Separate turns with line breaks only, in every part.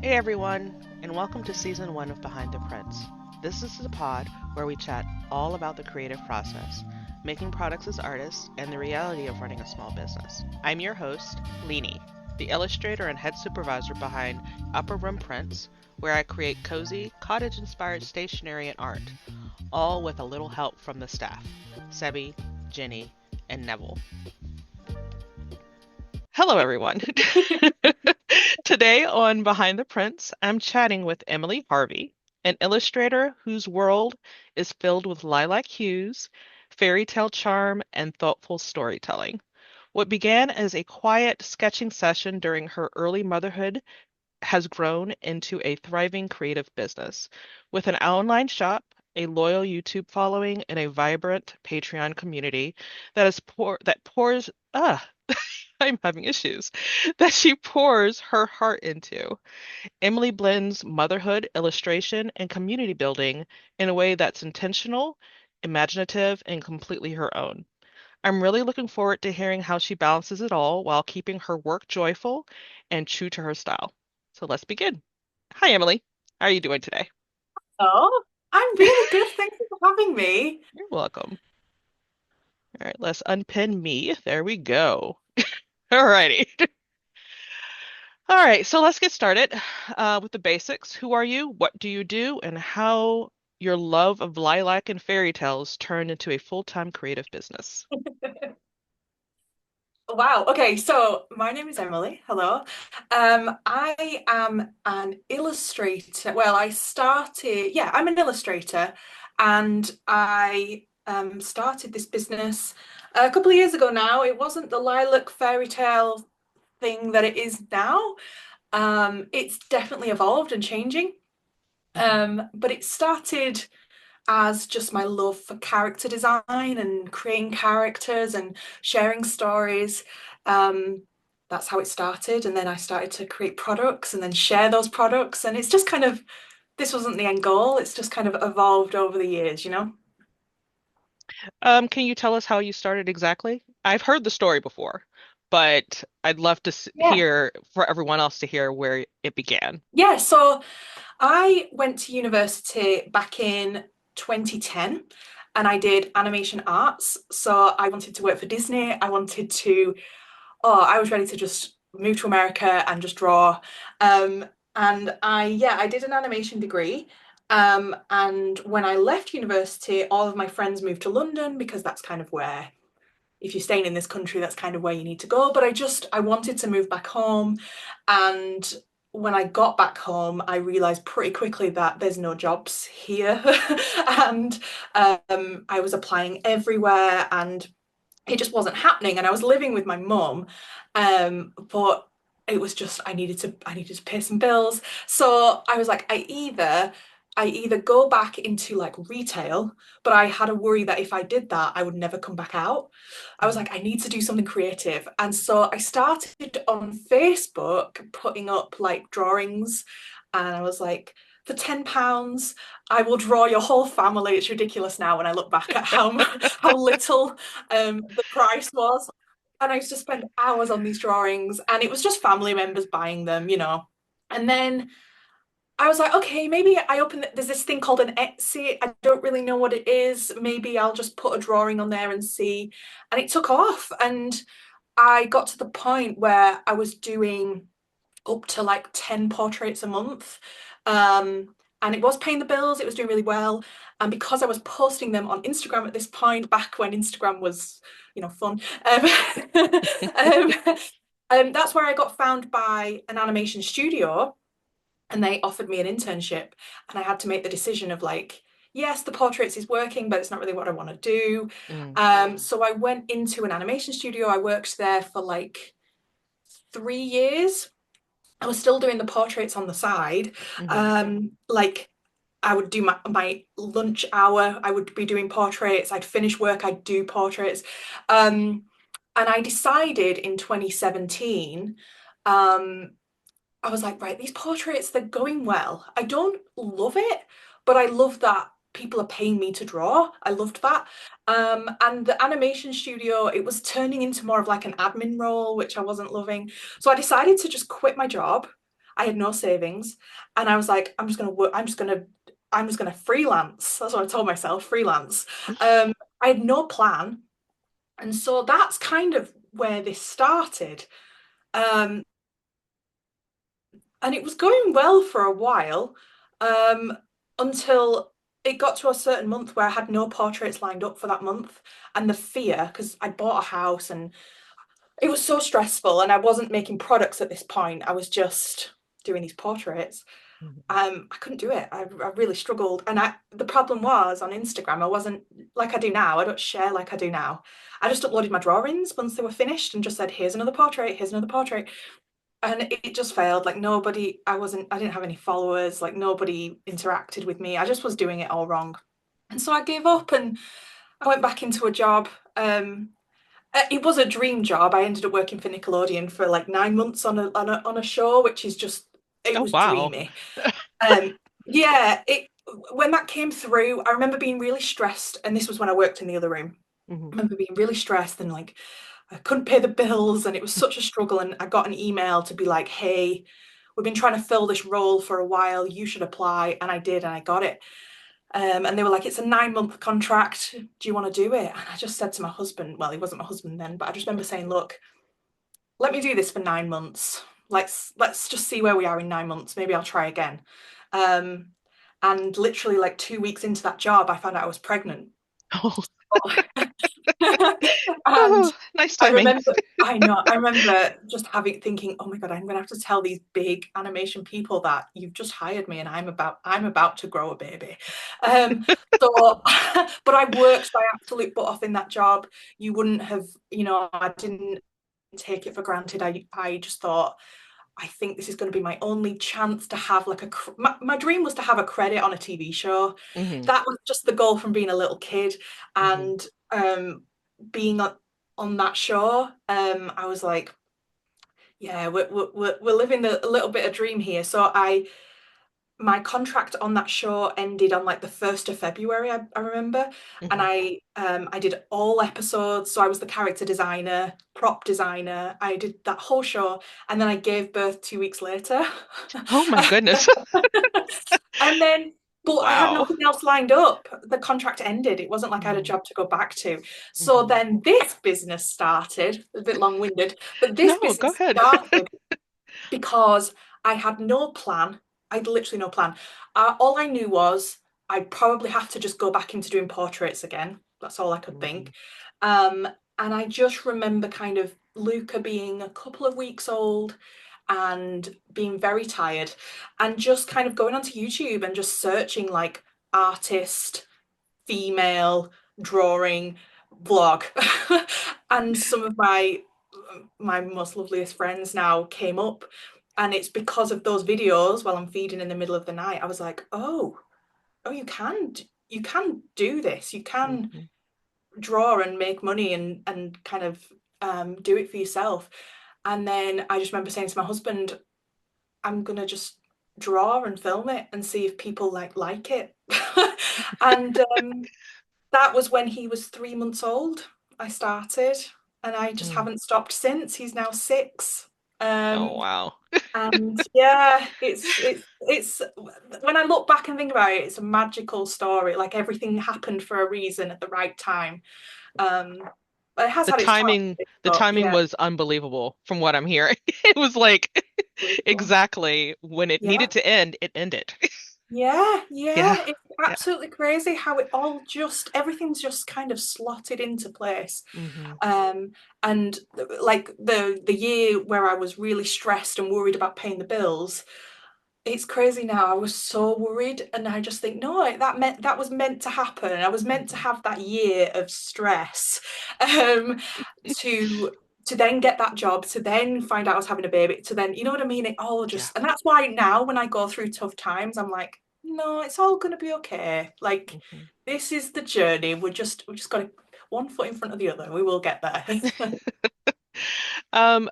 Hey everyone, and welcome to season 1 of Behind the Prints. This is the pod where we chat all about the creative process, making products as artists, and the reality of running a small business. I'm your host, Leanie, the illustrator and head supervisor behind Upper Room Prints, where I create cozy, cottage-inspired stationery and art, all with a little help from the staff, Sebi, Jenny, and Neville. Hello, everyone. Today on Behind the Prints, I'm chatting with Emily Harvey, an illustrator whose world is filled with lilac hues, fairy tale charm, and thoughtful storytelling. What began as a quiet sketching session during her early motherhood has grown into a thriving creative business. With an online shop, a loyal YouTube following, and a vibrant Patreon community that pours I'm having issues that she pours her heart into. Emily blends motherhood, illustration, and community building in a way that's intentional, imaginative, and completely her own. I'm really looking forward to hearing how she balances it all while keeping her work joyful and true to her style. So let's begin. Hi, Emily. How are you doing today?
Oh, I'm really good. Thank you for having me.
You're welcome. All right, let's unpin me. There we go. All righty. All right, so let's get started with the basics. Who are you? What do you do? And how your love of lilac and fairy tales turned into a full-time creative business.
Wow. Okay, so my name is Emily. Hello. I am an illustrator. Well, I'm an illustrator, and I started this business a couple of years ago now. It wasn't the lilac fairy tale thing that it is now. It's definitely evolved and changing. But it started as just my love for character design and creating characters and sharing stories. Um, that's how it started. And then I started to create products and then share those products. And it's just kind of, this wasn't the end goal. It's just kind of evolved over the years, you know?
Can you tell us how you started exactly? I've heard the story before, but I'd love to
Yeah.
hear for everyone else to hear where it began.
Yeah. So I went to university back in 2010 and I did animation arts. So I wanted to work for Disney. I was ready to just move to America and just draw. And I did an animation degree. And when I left university, all of my friends moved to London because that's kind of where, if you're staying in this country, that's kind of where you need to go. But I wanted to move back home. And when I got back home, I realized pretty quickly that there's no jobs here. And I was applying everywhere and it just wasn't happening. And I was living with my mum, but it was just I needed to pay some bills. So I was like, I either go back into like retail, but I had a worry that if I did that, I would never come back out. I was
Mhm.
like, I need to do something creative. And so I started on Facebook putting up like drawings, and I was like, for £10, I will draw your whole family. It's ridiculous now when I look back at how little the price was. And I used to spend hours on these drawings, and it was just family members buying them, you know. And then I was like, okay, maybe there's this thing called an Etsy. I don't really know what it is. Maybe I'll just put a drawing on there and see. And it took off. And I got to the point where I was doing up to like 10 portraits a month. And it was paying the bills, it was doing really well. And because I was posting them on Instagram at this point, back when Instagram was, fun, um, that's where I got found by an animation studio and they offered me an internship. And I had to make the decision of like, yes, the portraits is working, but it's not really what I want to do.
Mm,
So I went into an animation studio. I worked there for like 3 years. I was still doing the portraits on the side.
mhm.
Like I would do my lunch hour, I would be doing portraits. I'd finish work, I'd do portraits. And I decided in 2017, um, I was like, right, these portraits, they're going well. I don't love it, but I love that people are paying me to draw. I loved that. And the animation studio, it was turning into more of like an admin role, which I wasn't loving. So I decided to just quit my job. I had no savings, and I was like, I'm just gonna work. I'm just gonna freelance. That's what I told myself, freelance. I had no plan, and so that's kind of where this started. Um, and it was going well for a while, um, until it got to a certain month where I had no portraits lined up for that month, and the fear because I bought a house and it was so stressful, and I wasn't making products at this point. I was just doing these portraits.
Mhm.
I couldn't do it. I really struggled. And the problem was on Instagram, I wasn't like I do now. I don't share like I do now. I just uploaded my drawings once they were finished and just said, here's another portrait, here's another portrait. And it just failed. Like nobody, I didn't have any followers, like nobody interacted with me. I just was doing it all wrong. And so I gave up and I went back into a job. It was a dream job. I ended up working for Nickelodeon for like 9 months on a show, which is just it
Oh,
was
wow.
dreamy. Um, yeah, it when that came through, I remember being really stressed, and this was when I worked in the other room. I
Mhm.
remember being really stressed and like I couldn't pay the bills, and it was such a struggle. And I got an email to be like, "Hey, we've been trying to fill this role for a while. You should apply." And I did, and I got it. And they were like, "It's a 9 month contract. Do you want to do it?" And I just said to my husband, well, he wasn't my husband then, but I just remember saying, "Look, let me do this for 9 months. Let's just see where we are in 9 months. Maybe I'll try again." Um, and literally like 2 weeks into that job, I found out I was pregnant.
Oh,
And
oh, nice
I
timing.
remember, I know, I remember just thinking, oh my God, I'm gonna have to tell these big animation people that you've just hired me and I'm about to grow a baby. Um, so, but I worked my absolute butt off in that job. You wouldn't have, I didn't take it for granted. I just thought, I think this is going to be my only chance to have like my dream was to have a credit on a TV show.
Hmm.
That was just the goal from being a little kid.
Hmm.
And being on that show, I was like, yeah, we're living a little bit of dream here. So my contract on that show ended on like the 1st of February, I remember. And
Hmm.
I did all episodes. So I was the character designer, prop designer. I did that whole show, and then I gave birth 2 weeks later.
Oh my goodness.
And then, but I had
Wow.
nothing else lined up. The contract ended. It wasn't like I had a
Mm.
job to go back to. So
Hmm.
then this business started, a bit long-winded, but this
No, go
business
ahead.
started because I had no plan. I had literally no plan. All I knew was I'd probably have to just go back into doing portraits again. That's all I could
Hmm.
think. Um, and I just remember kind of Luca being a couple of weeks old and being very tired and just kind of going onto YouTube and just searching like artist, female, drawing, vlog. And some of my most loveliest friends now came up, and it's because of those videos while I'm feeding in the middle of the night. I was like, oh, you can do this. You can
Hmm.
draw and make money and kind of do it for yourself. And then I just remember saying to my husband, I'm gonna just draw and film it and see if people like it. And that was when he was 3 months old. I started, and I just
Mm.
haven't stopped since. He's now 6.
Oh,
Um,
wow.
and yeah, it's when I look back and think about it, it's a magical story. Like everything happened for a reason at the right time. Um, but it has
The
had its
timing,
challenges,
the
but
timing
yeah,
was unbelievable from what I'm hearing. It was like
unbelievable.
exactly when it
Yeah.
needed to end, it ended.
Yeah,
Yeah.
yeah, it's
Yeah.
absolutely crazy how everything's just kind of slotted into place.
Hmm.
Um, and like the year where I was really stressed and worried about paying the bills, it's crazy now. I was so worried, and I just think, no, that was meant to happen. I was meant to
Hmm.
have that year of stress, um, to to then get that job, to then find out I was having a baby, to then, you know what I mean? It all
Yeah.
just, and that's why now when I go through tough times, I'm like, no, it's all gonna be okay. Like
Hmm.
this is the journey. We just got to one foot in front of the other. We will get there.
Um,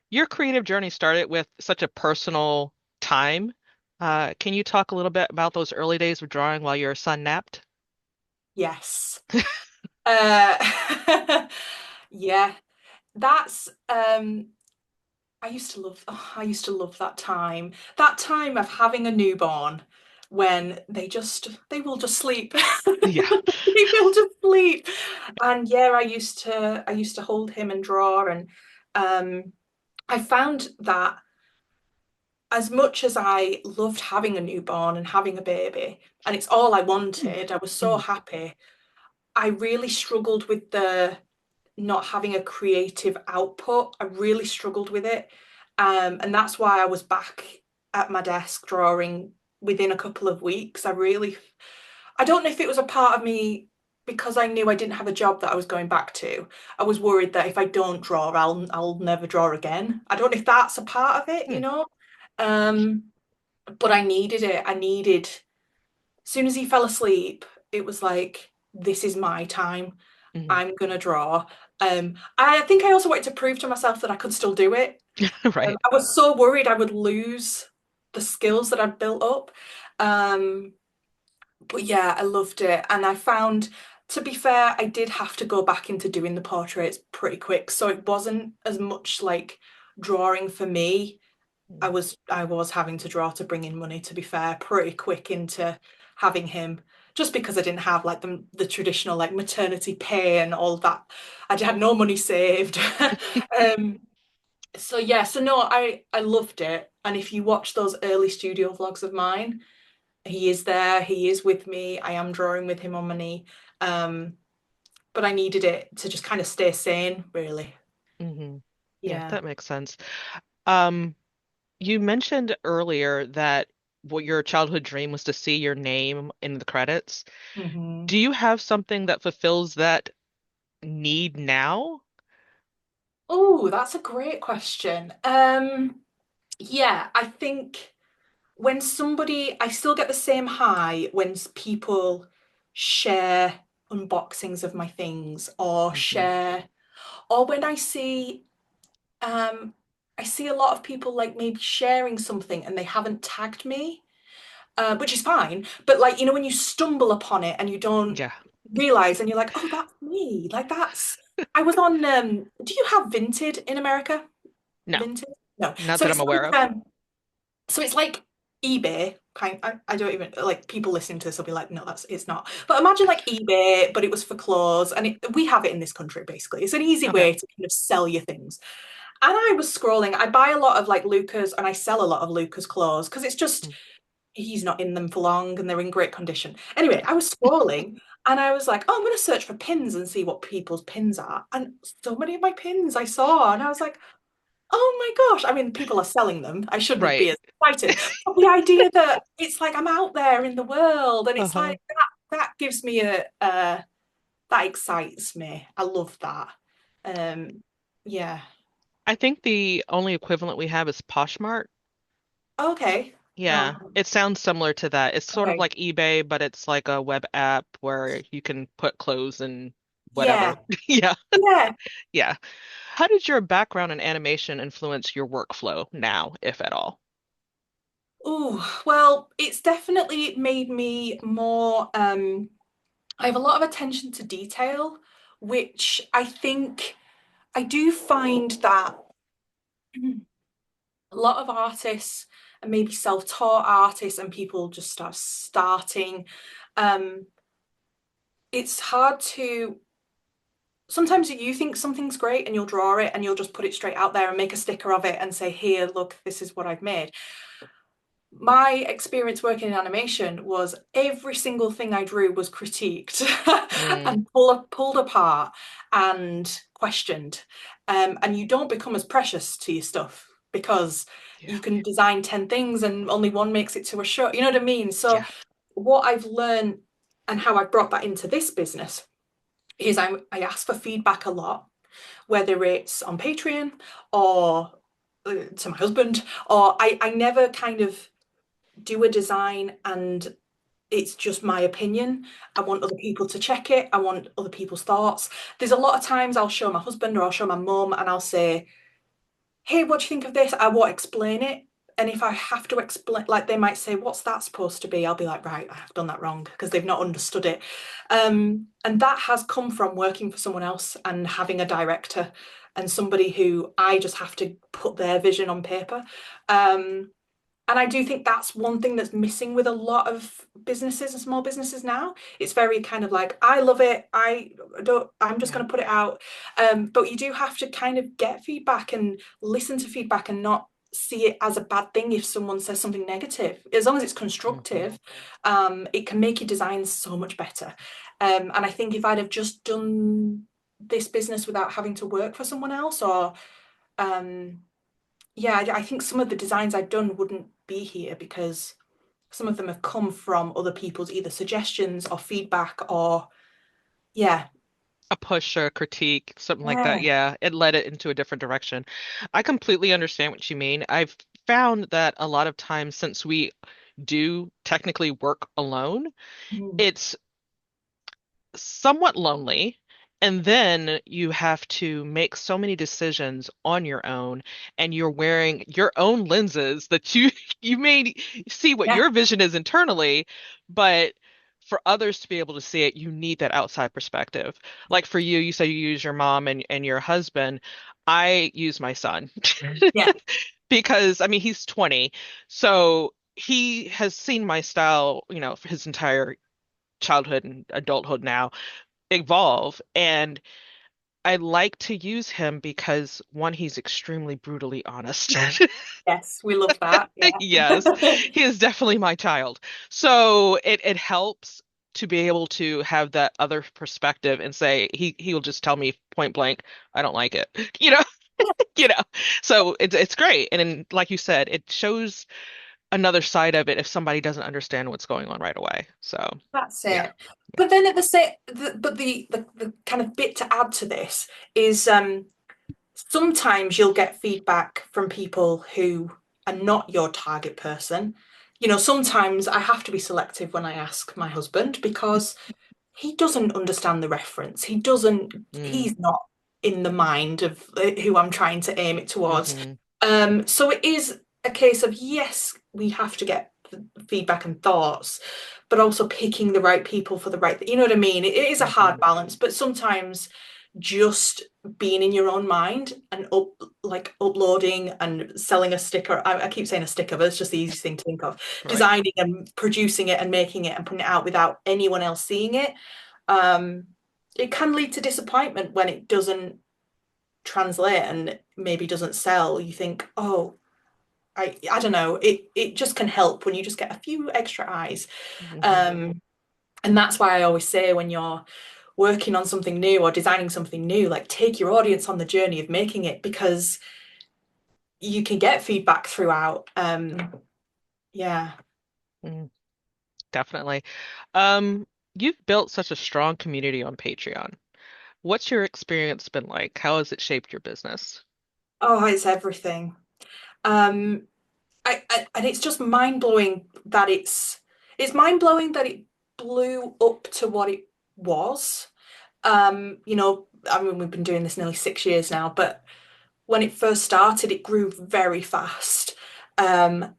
your creative journey started with such a personal time. Can you talk a little bit about those early days of drawing while your son napped?
Yes. Uh, yeah, that's I used to love that time. That time of having a newborn when they will just sleep.
Yeah.
They will just sleep. And yeah, I used to hold him and draw, and I found that as much as I loved having a newborn and having a baby, and it's all I wanted, I was so
Mhm.
happy. I really struggled with the not having a creative output. I really struggled with it. And that's why I was back at my desk drawing within a couple of weeks. I don't know if it was a part of me because I knew I didn't have a job that I was going back to. I was worried that if I don't draw, I'll never draw again. I don't know if that's a part of it,
Hmm.
Um, but I needed it. As soon as he fell asleep, it was like, this is my time.
Mhm.
I'm gonna draw. I think I also wanted to prove to myself that I could still do it.
Right.
I was so worried I would lose the skills that I'd built up. Um, but yeah, I loved it. And I found, to be fair, I did have to go back into doing the portraits pretty quick. So it wasn't as much like drawing for me.
Mm.
I was having to draw to bring in money, to be fair, pretty quick into having him, just because I didn't have like the traditional like maternity pay and all that. I had no money saved. um so yeah, so no, I loved it. And if you watch those early studio vlogs of mine, he is there, he is with me. I am drawing with him on my knee. Um but I needed it to just kind of stay sane, really.
Hmm. Yeah,
Yeah.
that makes sense. Um, you mentioned earlier that what your childhood dream was to see your name in the credits.
Hmm.
Do you have something that fulfills that need now?
Oh, that's a great question. Yeah, I think I still get the same high when people share unboxings of my things
Hmm.
or when um, I see a lot of people like maybe sharing something and they haven't tagged me, which is fine. But like, when you stumble upon it and you don't
Yeah.
realize and you're like, oh, that's me. I was on, do you have Vinted in America?
No,
Vinted? No.
not that I'm aware of.
So it's like eBay. I don't even like people listening to this will be like, no, it's not. But imagine like eBay, but it was for clothes, and we have it in this country basically. It's an easy
Okay.
way to kind of sell your things. And I was scrolling. I buy a lot of like Luca's, and I sell a lot of Luca's clothes because it's just
Mm.
he's not in them for long and they're in great condition. Anyway, I was scrolling. And I was like, oh, I'm going to search for pins and see what people's pins are. And so many of my pins I saw. And I was like, oh my gosh. I mean, people are selling them. I shouldn't be
Right.
as excited. But the idea that it's like I'm out there in the world and it's
Uh-huh.
like that gives me that excites me. I love that. Um, yeah.
I think the only equivalent we have is Poshmark.
Okay.
Yeah,
No.
it sounds similar to that. It's sort of
Okay.
like eBay, but it's like a web app where you can put clothes and
Yeah.
whatever. Yeah,
Yeah.
yeah. How did your background in animation influence your workflow now, if at all?
Oh, well, it's definitely made me more I have a lot of attention to detail, which I think I do find that a lot of artists and maybe self-taught artists and people just start starting um it's hard to sometimes you think something's great and you'll draw it and you'll just put it straight out there and make a sticker of it and say, here, look, this is what I've made. My experience working in animation was every single thing I drew was critiqued
Mm,
and pulled apart and questioned. And you don't become as precious to your stuff because
yeah,
you can design 10 things and only one makes it to a show. You know what I mean? So,
yeah.
what I've learned and how I've brought that into this business is I ask for feedback a lot, whether it's on Patreon or to my husband, or I never kind of do a design and it's just my opinion. I want other people to check it. I want other people's thoughts. There's a lot of times I'll show my husband or I'll show my mum and I'll say, hey, what do you think of this? I won't explain it. and if I have to explain, like they might say, "What's that supposed to be?" I'll be like, "Right, I've done that wrong," because they've not understood it. And that has come from working for someone else and having a director and somebody who I just have to put their vision on paper. Um, and I do think that's one thing that's missing with a lot of businesses and small businesses now. It's very kind of like, I love it. I'm just
Yeah.
going to put it out. But you do have to kind of get feedback and listen to feedback and not see it as a bad thing if someone says something negative. As long as it's
Hmm.
constructive, it can make your designs so much better. And I think if I'd have just done this business without having to work for someone else or um, yeah, I think some of the designs I've done wouldn't be here because some of them have come from other people's either suggestions or feedback or yeah.
A push or a critique, something like that.
Yeah.
Yeah, it led it into a different direction. I completely understand what you mean. I've found that a lot of times since we do technically work alone,
Mm.
it's somewhat lonely. And then you have to make so many decisions on your own, and you're wearing your own lenses that you you may see what
Yeah.
your vision is internally, but for others to be able to see it, you need that outside perspective. Like for you, you say you use your mom and your husband. I use my son
Yeah.
because I mean he's 20, so he has seen my style, for his entire childhood and adulthood now evolve. And I like to use him because one, he's extremely brutally honest.
Yes, we love that.
Yes,
Yeah.
he is definitely my child. So it helps to be able to have that other perspective and say he'll just tell me point blank, I don't like it. You know, you know. So it's great. And then, like you said, it shows another side of it if somebody doesn't understand what's going on right away. So
That's
yeah.
it. But then at the same, but the kind of bit to add to this is sometimes you'll get feedback from people who are not your target person. You know, sometimes I have to be selective when I ask my husband because he doesn't understand the reference.
Mm,
He's not in the mind of who I'm trying to aim it towards.
hmm.
So it is a case of, yes, we have to get feedback and thoughts, but also picking the right people for the right, you know what I mean? It is a
Hmm.
hard balance, but sometimes just being in your own mind and like uploading and selling a sticker. I keep saying a sticker, but it's just the easiest thing to think of.
Right.
Designing and producing it and making it and putting it out without anyone else seeing it. Um, it can lead to disappointment when it doesn't translate and maybe doesn't sell. You think, oh, I don't know. It just can help when you just get a few extra eyes.
Hmm.
Um, and that's why I always say when you're working on something new or designing something new, like take your audience on the journey of making it because you can get feedback throughout. Yeah.
Mm, definitely. Um, you've built such a strong community on Patreon. What's your experience been like? How has it shaped your business?
Oh, it's everything. Um, and it's just mind blowing that it's mind blowing that it blew up to what it was. You know, I mean, we've been doing this nearly 6 years now, but when it first started, it grew very fast. And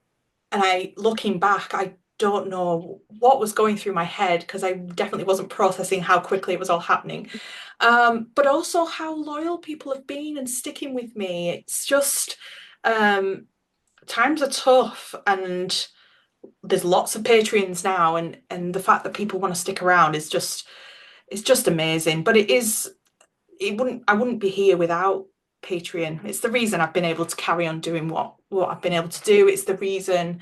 looking back, I don't know what was going through my head because I definitely wasn't processing how quickly it was all happening. But also how loyal people have been and sticking with me. It's just um, times are tough, and there's lots of Patreons now, and the fact that people want to stick around is just it's just amazing. But I wouldn't be here without Patreon. It's the reason I've been able to carry on doing what I've been able to do. It's the reason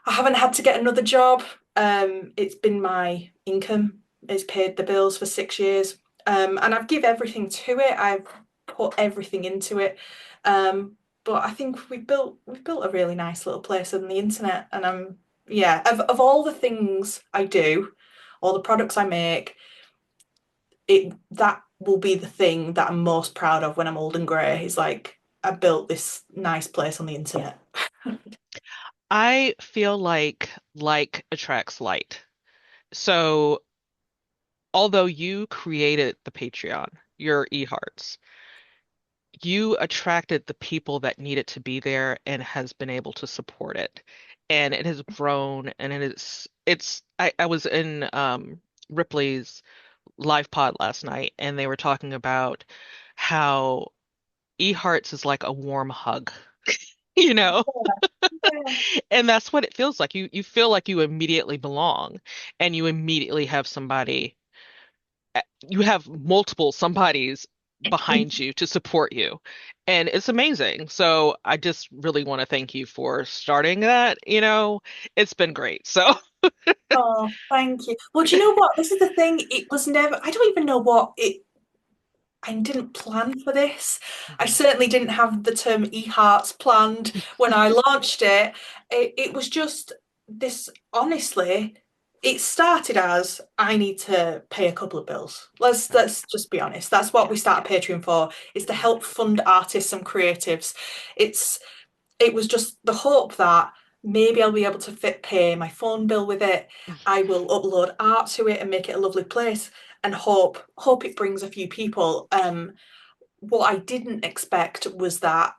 I haven't had to get another job. It's been my income. It's paid the bills for 6 years. And I've give everything to it. I've put everything into it. But I think we've built a really nice little place on the internet. And yeah, of all the things I do, all the products I make, it that will be the thing that I'm most proud of when I'm old and grey. Is like I built this nice place on the internet.
I feel like attracts like. So although you created the Patreon, your eHearts, you attracted the people that needed to be there and has been able to support it. And it has grown and I was in Ripley's live pod last night and they were talking about how eHearts is like a warm hug, you know?
Yeah.
And that's what it feels like. You feel like you immediately belong and you immediately have somebody, you have multiple somebodies behind you to support you. And it's amazing. So I just really want to thank you for starting that, you know. It's been great. So
Oh, thank you. Well, do you know what? This is the thing. It was never, I don't even know what it, I didn't plan for this. I
Mhm.
certainly didn't have the term e-hearts planned when I launched it. It was just this, honestly, it started as I need to pay a couple of bills.
Right.
Let's just be honest. That's what
Yeah.
we started Patreon for, is to
Mm.
help fund artists and creatives. It's it was just the hope that maybe I'll be able to pay my phone bill with it. I will upload art to it and make it a lovely place and hope it brings a few people. What I didn't expect was that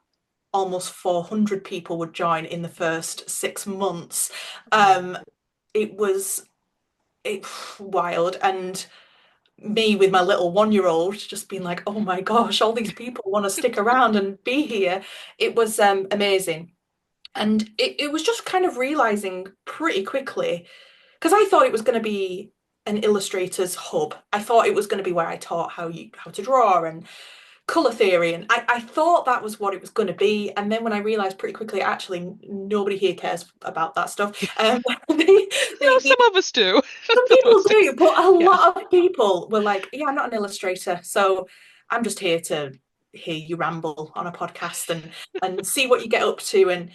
almost 400 people would join in the first 6 months.
Mm.
Um, it was it wild, and me with my little 1-year-old just being like, oh my gosh, all these people want to stick around and be here. It was amazing. And it was just kind of realizing pretty quickly, because I thought it was going to be an illustrator's hub. I thought it was going to be where I taught how to draw and color theory, and I thought that was what it was going to be. And then when I realized pretty quickly, actually nobody here cares about that stuff. They,
No,
they
some of us do.
some
Some of
people
us do.
do, but a
Yeah.
lot of people were like, yeah, I'm not an illustrator, so I'm just here to hear you ramble on a podcast and see what you get up to. And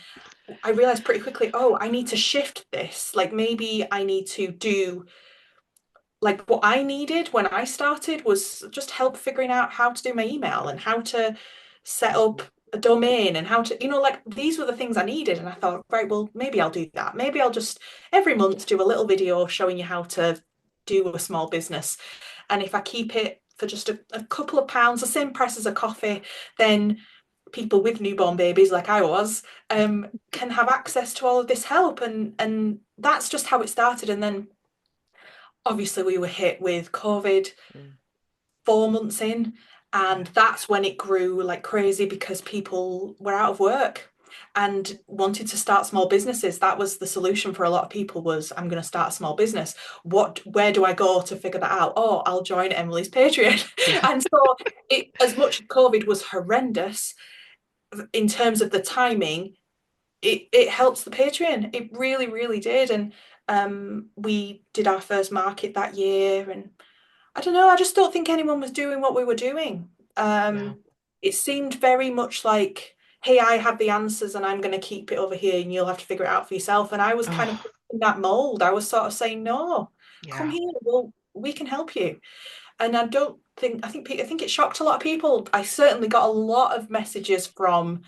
I realized pretty quickly, oh, I need to shift this. Like maybe I need to do like what I needed when I started was just help figuring out how to do my email and how to set up
Mhm.
a domain and how to, like these were the things I needed. And I thought, right, well, maybe I'll do that. Maybe I'll just every month do a little video showing you how to do a small business. And if I keep it for just a couple of pounds, the same price as a coffee, then people with newborn babies like I was can have access to all of this help. And that's just how it started. And then obviously we were hit with COVID
Mm.
4 months in, and
Yeah.
that's when it grew like crazy because people were out of work and wanted to start small businesses. That was the solution for a lot of people, was I'm going to start a small business. Where do I go to figure that out? Oh, I'll join Emily's Patreon.
Yeah.
And so it, as much as COVID was horrendous in terms of the timing, it helps the Patreon. It really, really did. And we did our first market that year, and I don't know, I just don't think anyone was doing what we were doing.
Yeah.
It seemed very much like, hey, I have the answers and I'm going to keep it over here and you'll have to figure it out for yourself. And I was kind of
Oh,
in that mold. I was sort of saying, no, come
yeah.
here, well, we can help you. And I don't think, I think it shocked a lot of people. I certainly got a lot of messages from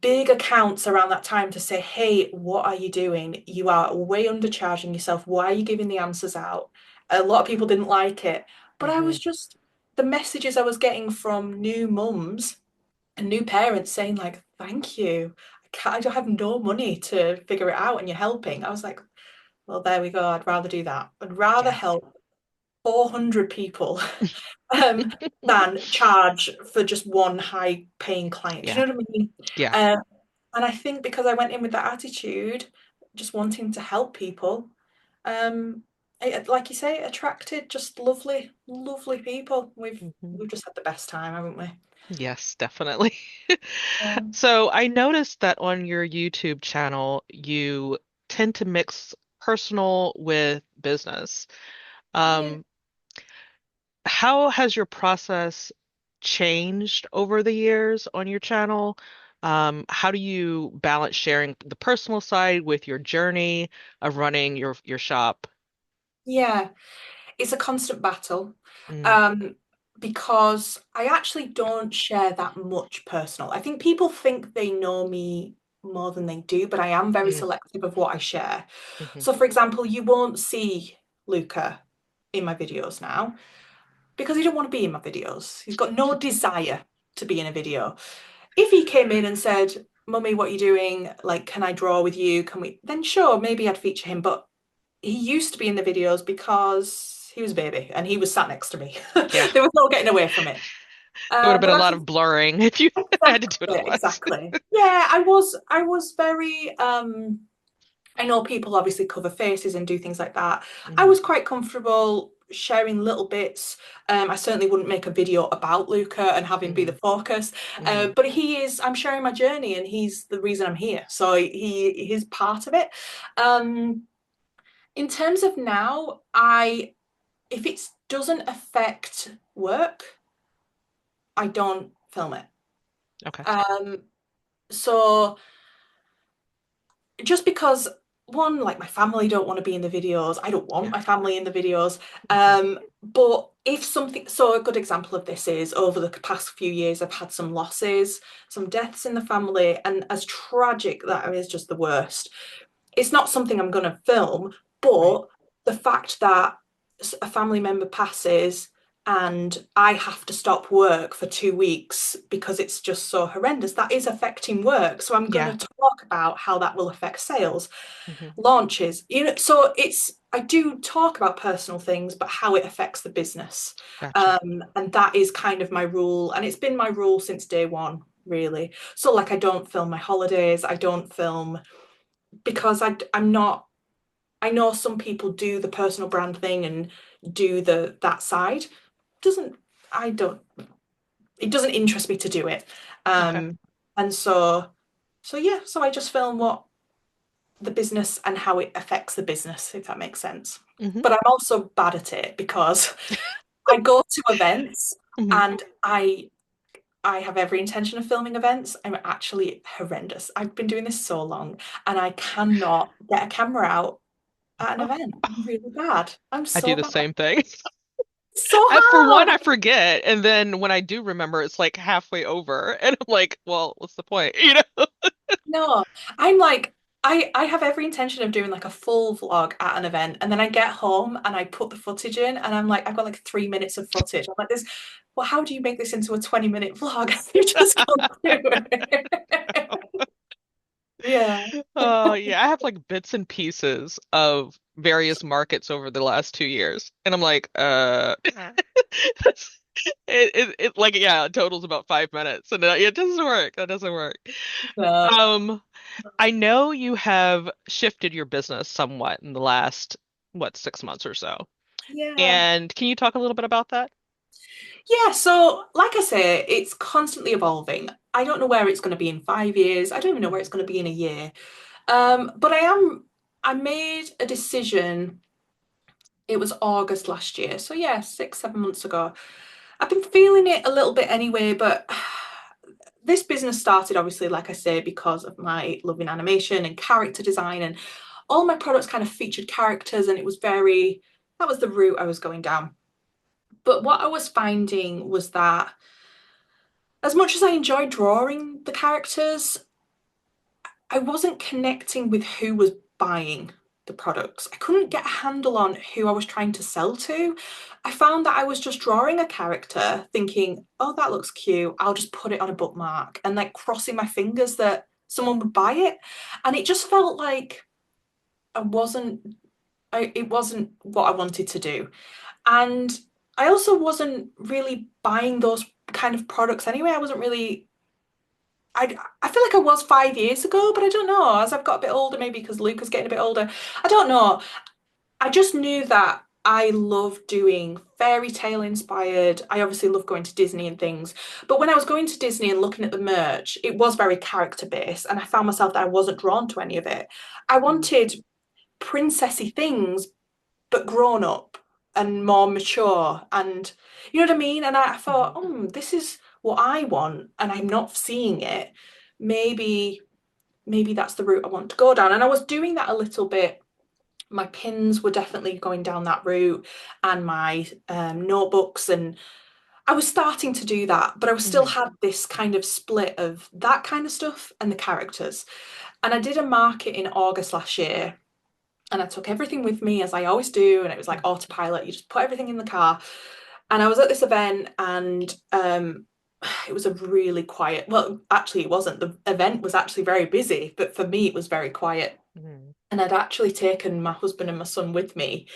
big accounts around that time to say, hey, what are you doing? You are way undercharging yourself. Why are you giving the answers out? A lot of people didn't like it. But I
Hmm.
was just, the messages I was getting from new mums and new parents saying, like, thank you. I don't have no money to figure it out and you're helping. I was like, well, there we go. I'd rather do that. I'd rather
Yeah.
help 400 people um, than charge for just one high paying client. Do
Yeah.
you know what I mean?
Yeah.
Um, and I think because I went in with that attitude, just wanting to help people, it, like you say, attracted just lovely, lovely people.
Hmm.
We've just had the best time, haven't we?
Yes, definitely.
Yeah.
So I noticed that on your YouTube channel, you tend to mix personal with business.
Yeah.
Um, how has your process changed over the years on your channel? How do you balance sharing the personal side with your journey of running your shop?
Yeah. It's a constant battle.
Mm,
Um, because I actually don't share that much personal. I think people think they know me more than they do, but I am very
mm,
selective of what I share.
mhm.
So, for example, you won't see Luca in my videos now because he don't want to be in my videos. He's got no desire. to be in a video. If he came in and said, Mummy, what are you doing? Like, can I draw with you? Can we? Then sure, maybe I'd feature him. But he used to be in the videos because he was a baby and he was sat next to me.
Yeah.
There was no getting away from it.
It would have been
But
a
I
lot
can
of blurring if you had to do it
exactly,
otherwise.
exactly. Yeah, I was very I know people obviously cover faces and do things like that. I
Hmm.
was quite comfortable sharing little bits. I certainly wouldn't make a video about Luca and have him be the
Hmm.
focus.
Hmm.
But I'm sharing my journey and he's the reason I'm here. So he's part of it. Um, in terms of now, if it doesn't affect work, I don't film it.
Okay.
Um, so just because one, like my family don't want to be in the videos. I don't want
Yeah.
my family in the videos.
Hmm.
But if something, so a good example of this is over the past few years, I've had some losses, some deaths in the family, and as tragic that is, just the worst. It's not something I'm going to film,
Right.
but the fact that a family member passes and I have to stop work for 2 weeks because it's just so horrendous, that is affecting work. So I'm going
Yeah.
to talk about how that will affect sales,
Hmm.
launches. So I do talk about personal things, but how it affects the business.
Gotcha.
And that is kind of my rule. And it's been my rule since day one, really. So like I don't film my holidays, I don't film because I'm not. I know some people do the personal brand thing and do that side. Doesn't I don't it doesn't interest me to do it.
Okay.
And so yeah, so I just film what the business and how it affects the business, if that makes sense.
Hmm.
But I'm also bad at it because I go to events
Hmm.
and I have every intention of filming events. I'm actually horrendous. I've been doing this so long and I cannot get a camera out at an
Oh,
event. I'm really bad. I'm
I do
so
the
bad.
same thing.
So
For one,
hard.
I forget, and then when I do remember, it's like halfway over, and I'm like, "Well, what's the point?" You know?
No, I'm like, I have every intention of doing like a full vlog at an event, and then I get home and I put the footage in, and I'm like, I've got like 3 minutes of footage. I'm like, this, well, how do you make this into a 20-minute vlog? You just can't do it. Yeah.
Oh, yeah. I have like bits and pieces of various markets over the last 2 years, and I'm like, that's, like, yeah, it totals about 5 minutes, and it doesn't work. That doesn't work.
No.
Um, I know you have shifted your business somewhat in the last, what, 6 months or so.
Yeah.
And can you talk a little bit about that?
Yeah, so like I say, it's constantly evolving. I don't know where it's going to be in 5 years. I don't even know where it's
Hmm.
going to be in a year. But I made a decision. It was August last year. So yeah, 6, 7 months ago. I've been feeling it a little bit anyway, but this business started obviously, like I say, because of my love in animation and character design, and all my products kind of featured characters, and that was the route I was going down. But what I was finding was that as much as I enjoyed drawing the characters, I wasn't connecting with who was buying the products. I couldn't get a handle on who I was trying to sell to. I found that I was just drawing a character thinking, oh, that looks cute. I'll just put it on a bookmark and like crossing my fingers that someone would buy it. And it just felt like I wasn't, it wasn't what I wanted to do. And I also wasn't really buying those kind of products anyway. I wasn't really I feel like I was 5 years ago, but I don't know. As I've got a bit older, maybe because Luca's getting a bit older, I don't know. I just knew that I love doing fairy tale inspired. I obviously love going to Disney and things. But when I was going to Disney and looking at the merch, it was very character based, and I found myself that I wasn't drawn to any of it. I
Mm.
wanted princessy things, but grown up and more mature. And you know what I mean? And I thought,
Mhm.
oh, this is what I want, and I'm not seeing it. Maybe, maybe that's the route I want to go down. And I was doing that a little bit. My pins were definitely going down that route, and my notebooks, and I was starting to do that, but I was still
Mhm.
had this kind of split of that kind of stuff and the characters. And I did a market in August last year, and I took everything with me as I always do, and it was like
Mhm.
autopilot. You just put everything in the car. And I was at this event, and it was a really quiet, well, actually it wasn't. The event was actually very busy, but for me it was very quiet.
Mhm.
And I'd actually taken my husband and my son with me.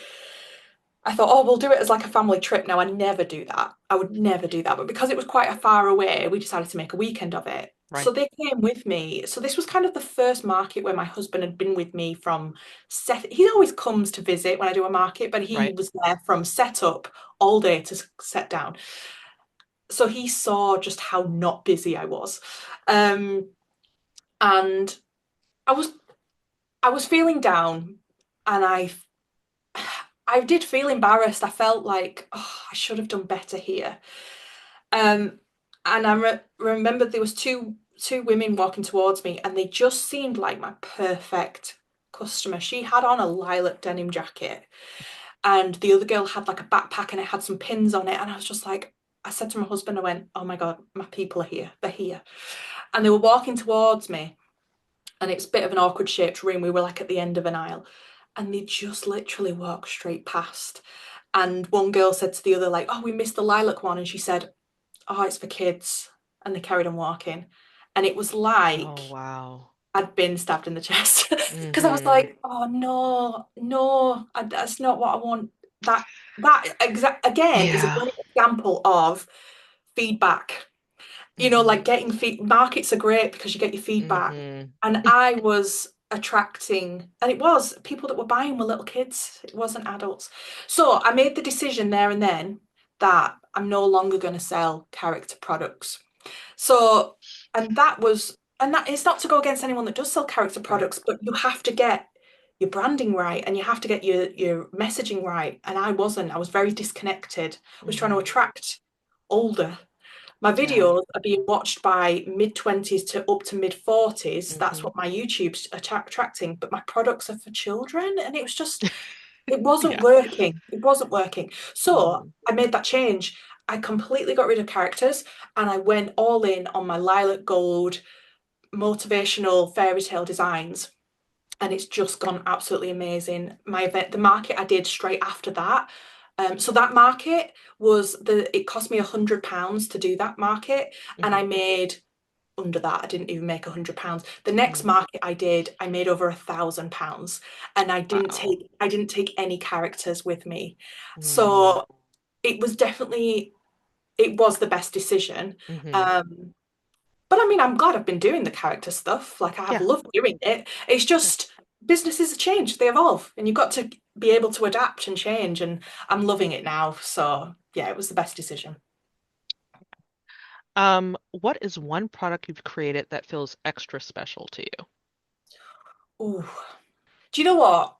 I thought, oh, we'll do it as like a family trip. Now, I never do that. I would never do that. But because it was quite a far away, we decided to make a weekend of it. So
Right.
they came with me. So this was kind of the first market where my husband had been with me from set. He always comes to visit when I do a market, but he
Right.
was there from setup all day to set down. So he saw just how not busy I was. And I was I was feeling down, and I did feel embarrassed. I felt like, oh, I should have done better here. Um, and remember there was two women walking towards me, and they just seemed like my perfect customer. She had on a lilac denim jacket, and the other girl had like a backpack and it had some pins on it. And I was just like, I said to my husband, I went, "Oh my God, my people are here. They're here." And they were walking towards me, and it's a bit of an awkward shaped room. We were like at the end of an aisle, and they just literally walked straight past. And one girl said to the other, like, "Oh, we missed the lilac one." And she said, "Oh, it's for kids." And they carried on walking. And it was
Oh,
like
wow.
I'd been stabbed in the chest because I was
Hmm.
like, "Oh no, no, that's not what I want." That exact again is a
Yeah.
great example of feedback.
Hmm.
Like getting markets are great because you get your feedback.
Hmm.
And I was attracting, and it was people that were buying were little kids, it wasn't adults. So I made the decision there and then that I'm no longer going to sell character products. So, and that is not to go against anyone that does sell character
Right.
products, but you have to get your branding right and you have to get your messaging right. And I wasn't, I was very disconnected. I was trying to
Hmm.
attract older. My
Yeah.
videos are being watched by mid-20s to up to mid-40s. That's
Hmm.
what my YouTube's attracting, but my products are for children, and it was just, it wasn't
Yeah.
working. It wasn't working. So
Hmm.
I made that change. I completely got rid of characters and I went all in on my lilac gold motivational fairy tale designs. And it's just gone absolutely amazing. My event, the market I did straight after that. So that market it cost me £100 to do that market, and
Hmm.
I made under that. I didn't even make £100. The next
Hmm.
market I did, I made over £1,000, and
Wow.
I didn't take any characters with me.
Hmm.
So it was definitely it was the best decision.
Hmm.
Um, but I mean, I'm glad I've been doing the character stuff. Like I have
Yeah.
loved doing it. It's
Yeah.
just businesses change, they evolve, and you've got to be able to adapt and change. And I'm loving it now. So yeah, it was the best decision.
What is one product you've created that feels extra special to you?
Ooh. Do you know what?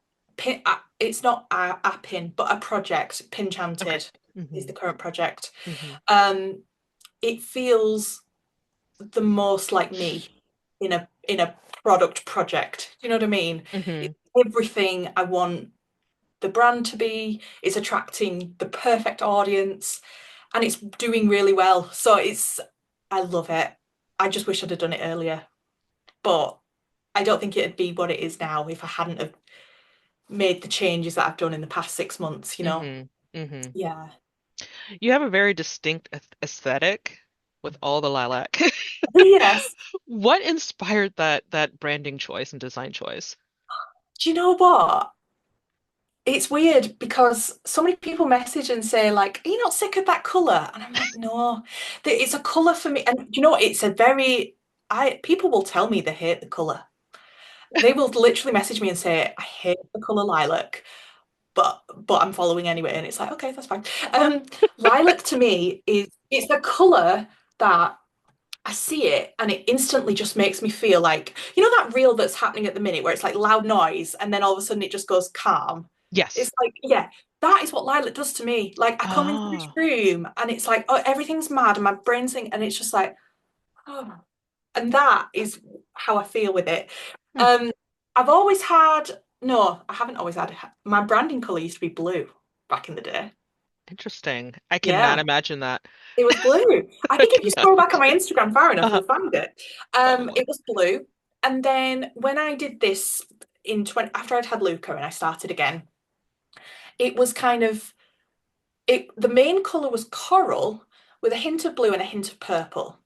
It's not a pin, but a project.
Okay.
Pinchanted is
Hmm.
the current project.
Hmm.
Um, it feels the most like me in a product project. Do you know what I mean?
Hmm.
It's everything I want the brand to be. It's attracting the perfect audience, and it's doing really well. So I love it. I just wish I'd have done it earlier, but I don't think it'd be what it is now if I hadn't have made the changes that I've done in the past 6 months, you know?
Hmm. Hmm.
Yeah.
You have a very distinct aesthetic with all the lilac.
Yes.
What inspired that branding choice and design choice?
Do you know what? It's weird because so many people message and say, like, "Are you not sick of that colour?" And I'm like, no, it's a colour for me. And do you know what? It's a very, people will tell me they hate the colour. They will literally message me and say, "I hate the colour lilac, but I'm following anyway." And it's like, okay, that's fine. Lilac to me it's a colour that I see it and it instantly just makes me feel like, that reel that's happening at the minute where it's like loud noise and then all of a sudden it just goes calm.
Yes.
It's like, yeah, that is what lilac does to me. Like I come into this
Oh.
room and it's like, oh, everything's mad and my brain's thinking, and it's just like, oh, and that is how I feel with it.
Hmm.
Um, I've always had, no, I haven't always had, my branding colour used to be blue back in the day.
Interesting. I cannot
Yeah.
imagine that.
It was blue. I
I
think if you
cannot
scroll back on my
imagine.
Instagram far enough,
Uh-huh.
you'll find it.
Oh.
It was blue. And then when I did this after I'd had Luca and I started again, it was kind of the main colour was coral, with a hint of blue and a hint of purple.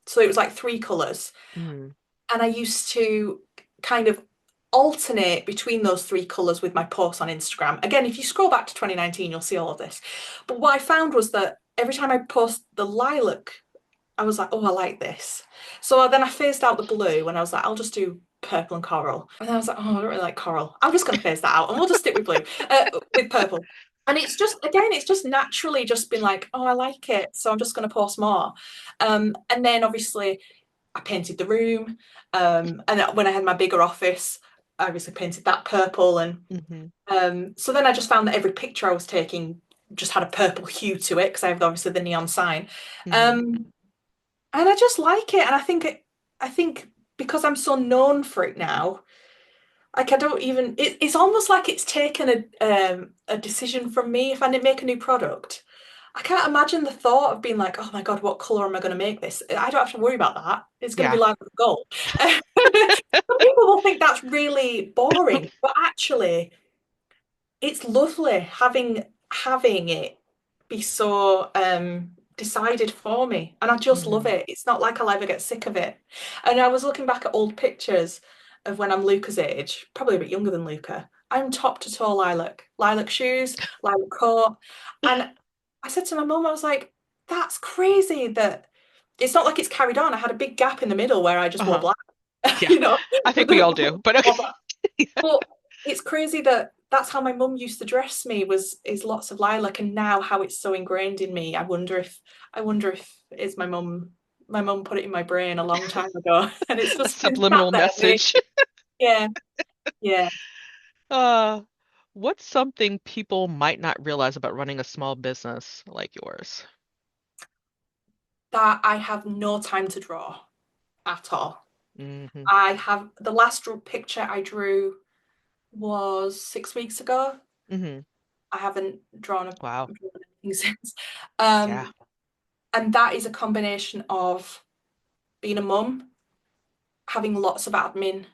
So it was like three colours.
Mm-hmm.
And I used to kind of alternate between those three colours with my posts on Instagram. Again, if you scroll back to 2019, you'll see all of this. But what I found was that every time I post the lilac, I was like, oh, I like this. So then I phased out the blue and I was like, I'll just do purple and coral. And then I was like, oh, I don't really like coral. I'm just going to phase that out and we'll just stick with blue, with purple. And it's just, again, it's just naturally just been like, oh, I like it. So I'm just going to post more. And then obviously I painted the room. And when I had my bigger office, I obviously painted that purple. And
Mm-hmm.
so then I just found that every picture I was taking just had a purple hue to it because I have obviously the neon sign.
Mm-hmm.
Um, and I just like it. And I think because I'm so known for it now, like I don't even. It's almost like it's taken a decision from me. If I make a new product, I can't imagine the thought of being like, oh my God, what color am I going to make this? I don't have to worry about that. It's going to be
Yeah.
like gold. Some people will think that's really boring, but actually, it's lovely having it be so decided for me, and I just love
Mm-hmm.
it. It's not like I'll ever get sick of it. And I was looking back at old pictures of when I'm Luca's age, probably a bit younger than Luca. I'm top to toe lilac, lilac shoes, lilac coat, and I said to my mum, I was like, "That's crazy that it's not like it's carried on." I had a big gap in the middle where I just wore
Uh-huh.
black,
Yeah.
you know.
I think we all do, but okay.
But it's crazy that that's how my mum used to dress me was is lots of lilac, and now how it's so ingrained in me. I wonder if it's my mum put it in my brain a long time ago and it's
A
just been sat
subliminal
there with
message.
yeah, yeah.
Uh, what's something people might not realize about running a small business like yours?
That I have no time to draw at all.
Mm-hmm.
I have the last picture I drew was 6 weeks ago.
Mm-hmm.
I haven't
Wow.
drawn anything since.
Yeah.
Um, and that is a combination of being a mum, having lots of admin,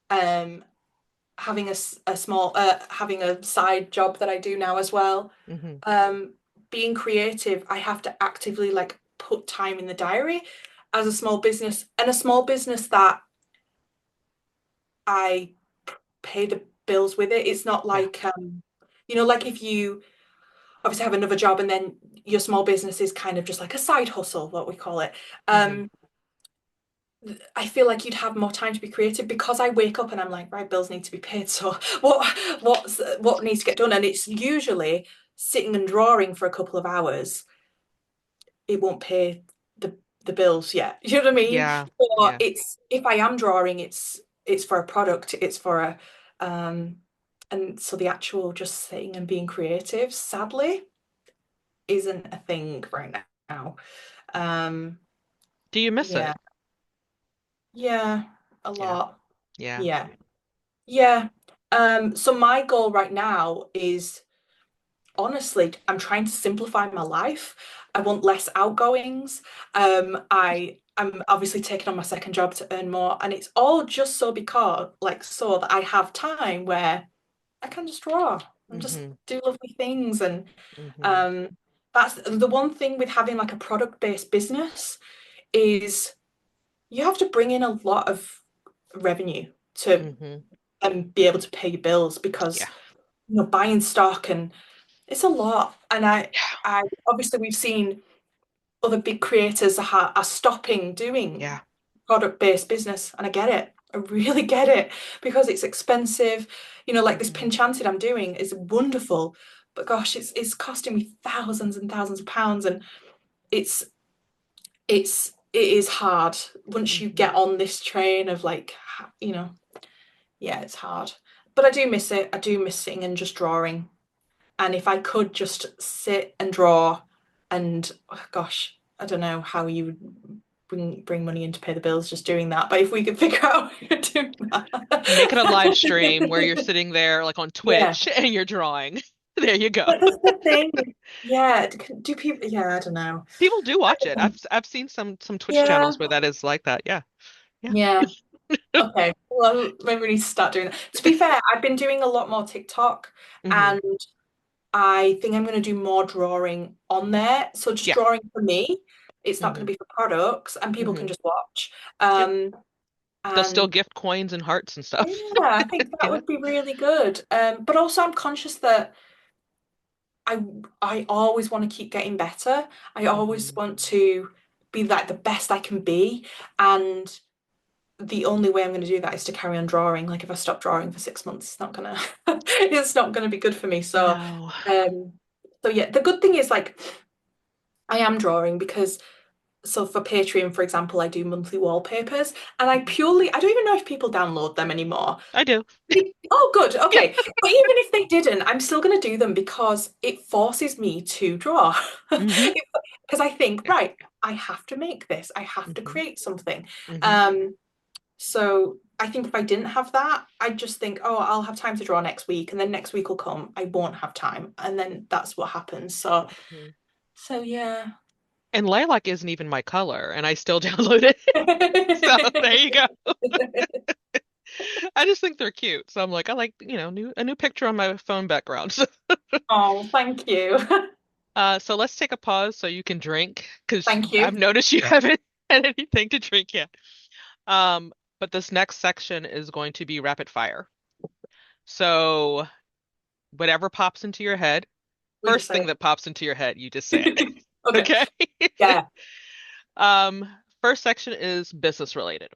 um, having a small having a side job that I do now as well.
Mm-hmm.
Um, being creative, I have to actively like put time in the diary as a small business and a small business that I pay the bills with it. It's not
Yeah.
like like if you obviously have another job and then your small business is kind of just like a side hustle, what we call it.
Mm-hmm.
Um, I feel like you'd have more time to be creative because I wake up and I'm like, right, bills need to be paid. So what needs to get done? And it's usually sitting and drawing for a couple of hours. It won't pay the bills yet. You know what I mean?
Yeah.
Or
Yeah.
it's if I am drawing, it's for a product, it's for a and so the actual just sitting and being creative, sadly, isn't a thing right now. Um,
Do you miss
yeah,
it?
yeah, a
Yeah.
lot.
Yeah.
Yeah. Yeah. So my goal right now is honestly, I'm trying to simplify my life. I want less outgoings. I'm obviously taking on my second job to earn more, and it's all just so because so that I have time where I can just draw and just
Mm-hmm.
do lovely things. And
Mm-hmm.
um that's the one thing with having like a product-based business is you have to bring in a lot of revenue to
Mm-hmm.
be able to pay your bills because
Yeah.
buying stock and it's a lot. And
Yeah.
I obviously we've seen other big creators are stopping doing
Yeah.
product-based business, and I get it. I really get it because it's expensive. Like this
Mm-hmm.
Pinchanted I'm doing is wonderful, but gosh, it's costing me thousands and thousands of pounds, and it's it is hard once you
Mm-hmm.
get on this train of like yeah, it's hard. But I do miss it. I do miss sitting and just drawing. And if I could just sit and draw and oh gosh, I don't know how you would bring money in to pay the bills just doing that. But if we could figure out how to do
Make it a live stream where you're
that.
sitting there like on
Yeah.
Twitch and you're drawing. There you go.
But that's the thing. Yeah. Do people yeah, I don't know.
People do
I
watch it.
don't know.
I've seen some Twitch
Yeah.
channels where that is like that. Yeah. Yeah.
Yeah. Okay. Well, maybe we need to start doing that. To be fair, I've been doing a lot more TikTok
Hmm.
and I think I'm going to do more drawing on there. So just
Yeah.
drawing for me. It's not going
Hmm.
to be for products, and people can
Hmm.
just watch.
Yep. They'll still
And
gift coins and hearts and stuff.
yeah, I think that
Yeah.
would be really good. But also I'm conscious that I I always want to keep getting better. I always
Hmm.
want to be like the best I can be. And the only way I'm going to do that is to carry on drawing. Like if I stop drawing for 6 months, it's not gonna it's not gonna be good for me.
No.
Um so yeah, the good thing is like I am drawing because so for Patreon, for example, I do monthly wallpapers and
Mhm.
I don't even know if people download them anymore.
I do.
Oh, good.
Yeah.
Okay. But even if they didn't, I'm still going to do them because it forces me to draw.
Hmm.
Because I think, right, I have to make this. I have to
Hmm.
create something.
Hmm.
Um, so I think if I didn't have that, I'd just think, oh, I'll have time to draw next week, and then next week will come. I won't have time, and then that's what happens. So yeah.
And lilac isn't even my color, and I still download it. So there you go. I just think they're cute. So I'm like, I like, a new picture on my phone background.
Oh, thank you.
So let's take a pause so you can drink because
Thank
I've
you.
noticed you haven't had anything to drink yet. Um, but this next section is going to be rapid fire. So whatever pops into your head,
We just
first
say
thing that pops into your head, you just say it.
it. Okay.
Okay?
Yeah.
Um, First section is business related.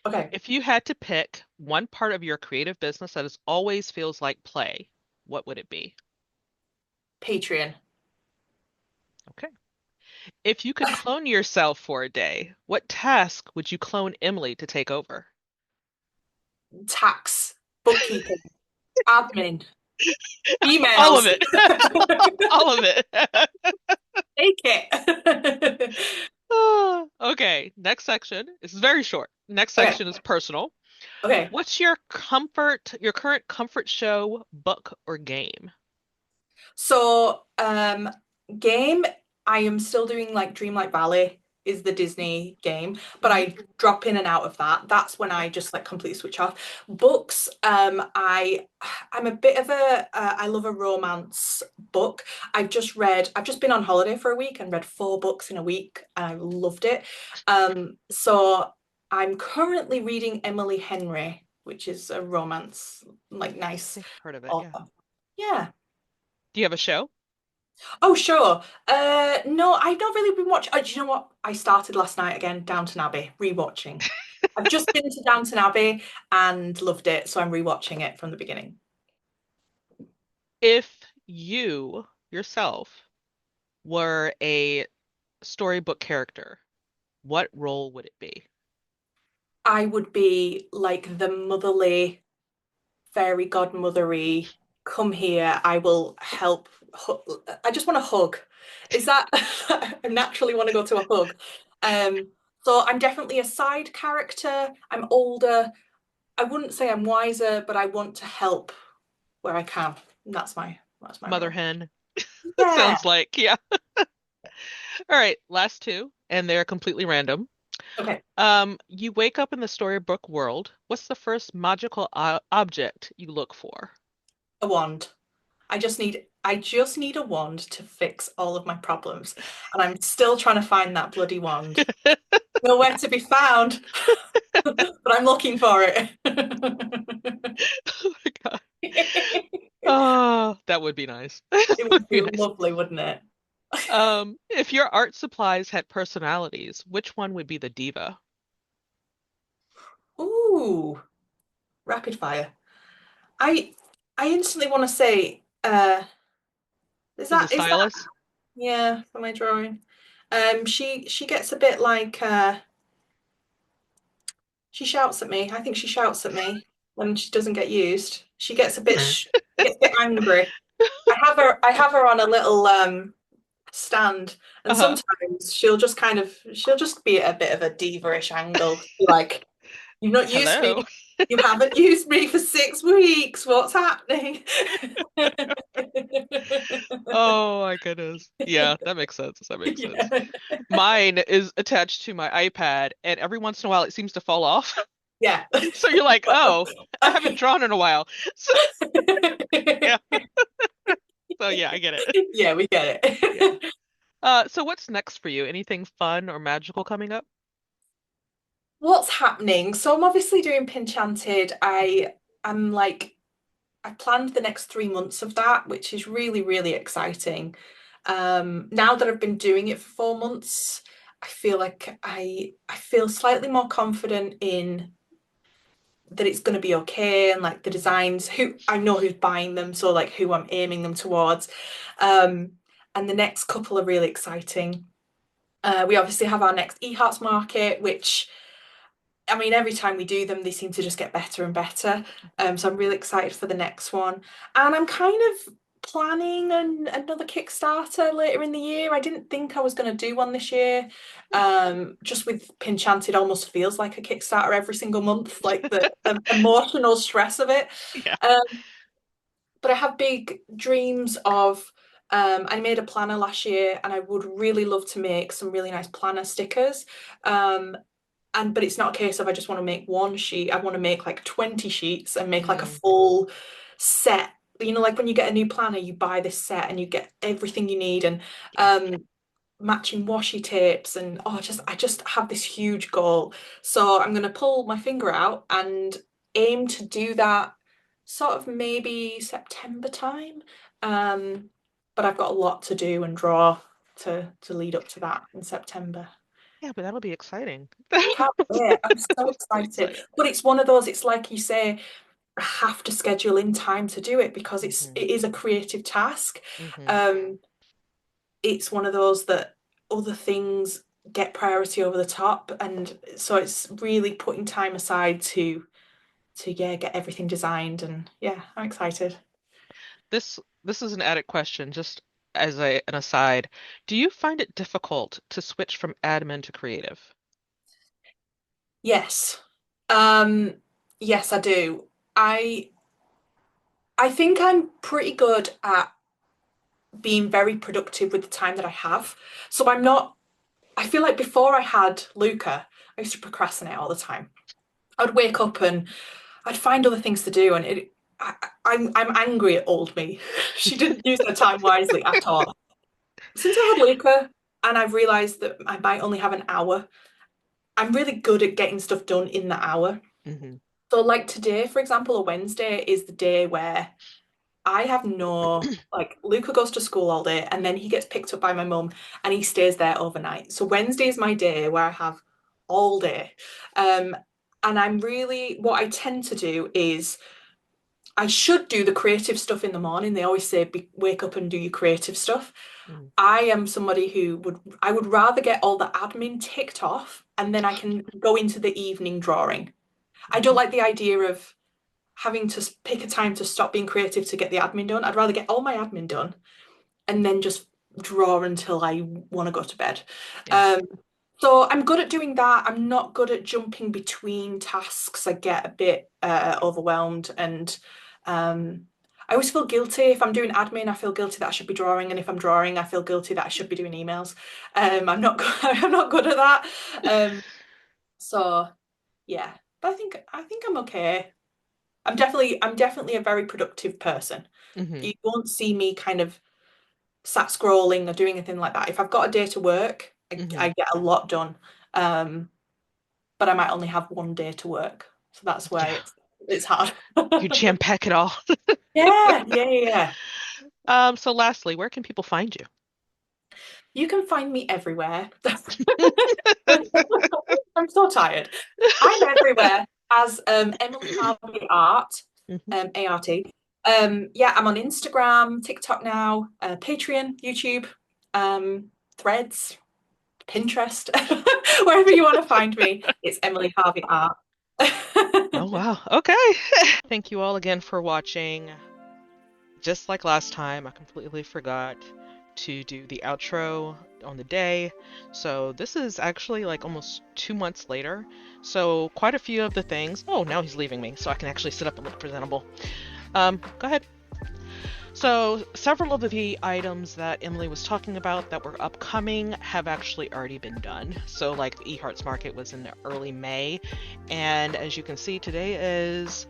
Okay.
If you had to pick one part of your creative business that is always feels like play, what would it be?
Patreon.
Okay. If you could clone yourself for a day, what task would you clone Emily to take over?
Tax. Bookkeeping. Admin.
All
Emails.
of it. All of it.
Take it.
Okay, next section. This is very short. Next
Okay.
section is personal.
Okay.
What's your current comfort show, book, or game?
So, game, I am still doing like Dreamlight Valley is the Disney game, but
Hmm.
I drop in and out of that. That's when
Okay.
I just like completely switch off. Books, I'm a bit of I love a romance book. I've just been on holiday for a week and read 4 books in a week. I loved it. So I'm currently reading Emily Henry, which is a romance, like
I
nice
think I've heard of it. Yeah.
author. Yeah.
Do you have a show?
Oh, sure. No, I've not really been watching. Do you know what? I started last night again, Downton Abbey, rewatching. I've just been to Downton Abbey and loved it, so I'm rewatching it from the beginning.
If you yourself were a storybook character, what role would it be?
I would be like the motherly, fairy godmothery. Come here, I will help. I just want a hug. Is that I naturally want to go to a hug. Um, so I'm definitely a side character. I'm older. I wouldn't say I'm wiser, but I want to help where I can. That's my
Mother
role.
hen.
Yeah.
Sounds like, yeah. All right, last two, and they're completely random.
Okay.
You wake up in the storybook world. What's the first magical object you look for?
A wand. I just need a wand to fix all of my problems. And I'm still trying to find that bloody wand. Nowhere to be found, but I'm looking for it.
Oh my God.
It
Oh, that would be nice. That
would
would
be
be nice.
lovely, wouldn't it?
If your art supplies had personalities, which one would be the diva?
Ooh, rapid fire. I I instantly want to say,
Was it
is that
Silas?
yeah, for my drawing. She gets a bit like she shouts at me. I think she shouts at me when she doesn't get used. She gets a bit angry. I have her on a little stand, and
Uh-huh.
sometimes she'll just be at a bit of a diva-ish angle. Be like, "You've not used me.
Hello.
You haven't used me for 6 weeks. What's happening?"
Oh my goodness. Yeah, that makes sense. That makes sense.
Yeah.
Mine is attached to my iPad, and every once in a while it seems to fall off.
Yeah.
So you're like, oh, I haven't drawn in a while. So yeah, So yeah, I get it.
Yeah, we get
Yeah.
it.
So what's next for you? Anything fun or magical coming up?
What's happening? So I'm obviously doing Pinchanted. I'm like I planned the next 3 months of that, which is really, really exciting. Now that I've been doing it for 4 months, I feel like I feel slightly more confident in that it's going to be okay and like the
Mhm.
designs, who I know who's buying them, so like who I'm aiming them towards. Um, and the next couple are really exciting. We obviously have our next eHearts market, which I mean, every time we do them, they seem to just get better and better. So I'm really excited for the next one. And I'm kind of planning another Kickstarter later in the year. I didn't think I was going to do one this year. Just with Pinchanted almost feels like a Kickstarter every single month, like the emotional stress of it.
Yeah.
Um, but I have big dreams of. I made a planner last year, and I would really love to make some really nice planner stickers. Um, but it's not a case of I just want to make one sheet. I want to make like 20 sheets and make like a
Mm,
full set. You know, like when you get a new planner, you buy this set and you get everything you need and
yeah.
matching washi tapes and I just have this huge goal. So I'm gonna pull my finger out and aim to do that sort of maybe September time. Um, but I've got a lot to do and draw to lead up to that in September.
Yeah, but that'll be exciting.
Can't wait. I'm so
That's so
excited.
exciting.
But it's one of those, it's like you say, I have to schedule in time to do it because
Hmm.
it is a creative task.
Hmm.
Um, it's one of those that other things get priority over the top. And so it's really putting time aside to yeah, get everything designed and yeah, I'm excited.
This is an added question, just as an aside. Do you find it difficult to switch from admin to creative?
Yes. Um, yes, I do. I I think I'm pretty good at being very productive with the time that I have. So I'm not, I feel like before I had Luca, I used to procrastinate all the time. I'd wake up and I'd find other things to do, and I'm angry at old me. She didn't use her time wisely at all. Since I had Luca, and I've realised that I might only have an hour, I'm really good at getting stuff done in that hour.
Hmm.
So, like today, for example, a Wednesday is the day where I have no, like, Luca goes to school all day and then he gets picked up by my mum and he stays there overnight. So Wednesday is my day where I have all day. Um, and I'm really, what I tend to do is I should do the creative stuff in the morning. They always say, wake up and do your creative stuff.
Hmm.
I am somebody who I would rather get all the admin ticked off and then I can go into the evening drawing. I don't
Hmm.
like the idea of having to pick a time to stop being creative to get the admin done. I'd rather get all my admin done and then just draw until I want to go to bed.
Yeah.
Um, so I'm good at doing that. I'm not good at jumping between tasks. I get a bit overwhelmed and um, I always feel guilty if I'm doing admin. I feel guilty that I should be drawing, and if I'm drawing, I feel guilty that I should be doing emails. I'm not I'm not good at that. So yeah, but I think I'm okay. I'm definitely a very productive person.
Hmm.
You won't see me kind of sat scrolling or doing anything like that. If I've got a day to work,
Hmm.
I get a lot done. Um, but I might only have one day to work. So that's where
Yeah.
it's hard.
You jam pack it all.
Yeah, yeah, yeah, yeah.
So lastly, where can people find you?
You can find me everywhere. I'm so tired. I'm everywhere as Emily Harvey Art,
Hmm.
ART. Yeah, I'm on Instagram, TikTok now, Patreon, YouTube, Threads, Pinterest, wherever you want to find me. It's Emily Harvey Art.
Oh, wow. Okay. Thank you all again for watching. Just like last time, I completely forgot to do the outro on the day. So this is actually like almost 2 months later. So quite a few of the things. Oh, now he's leaving me, so I can actually sit up and look presentable. Go ahead. So several of the items that Emily was talking about that were upcoming have actually already been done. So like the eHearts Market was in early May, and as you can see, today is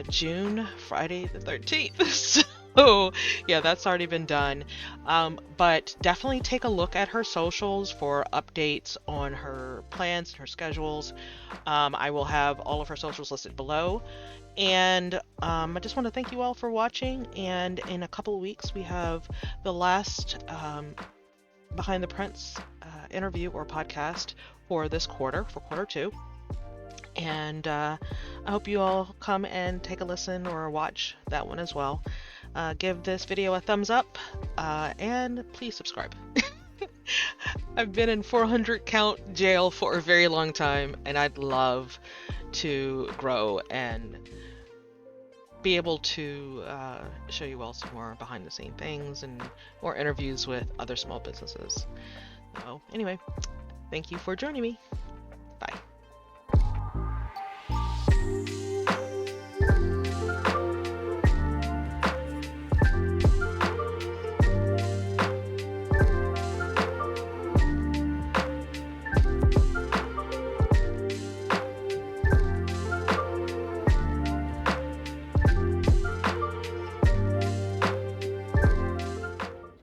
June, Friday the 13th. Oh, yeah, that's already been done. But definitely take a look at her socials for updates on her plans and her schedules. I will have all of her socials listed below. And I just want to thank you all for watching. And in a couple of weeks, we have the last Behind the Prints interview or podcast for this quarter, for quarter two. And I hope you all come and take a listen or watch that one as well. Give this video a thumbs up and please subscribe. I've been in 400 count jail for a very long time, and I'd love to grow and be able to show you all some more behind the scene things and more interviews with other small businesses. So, anyway, thank you for joining me.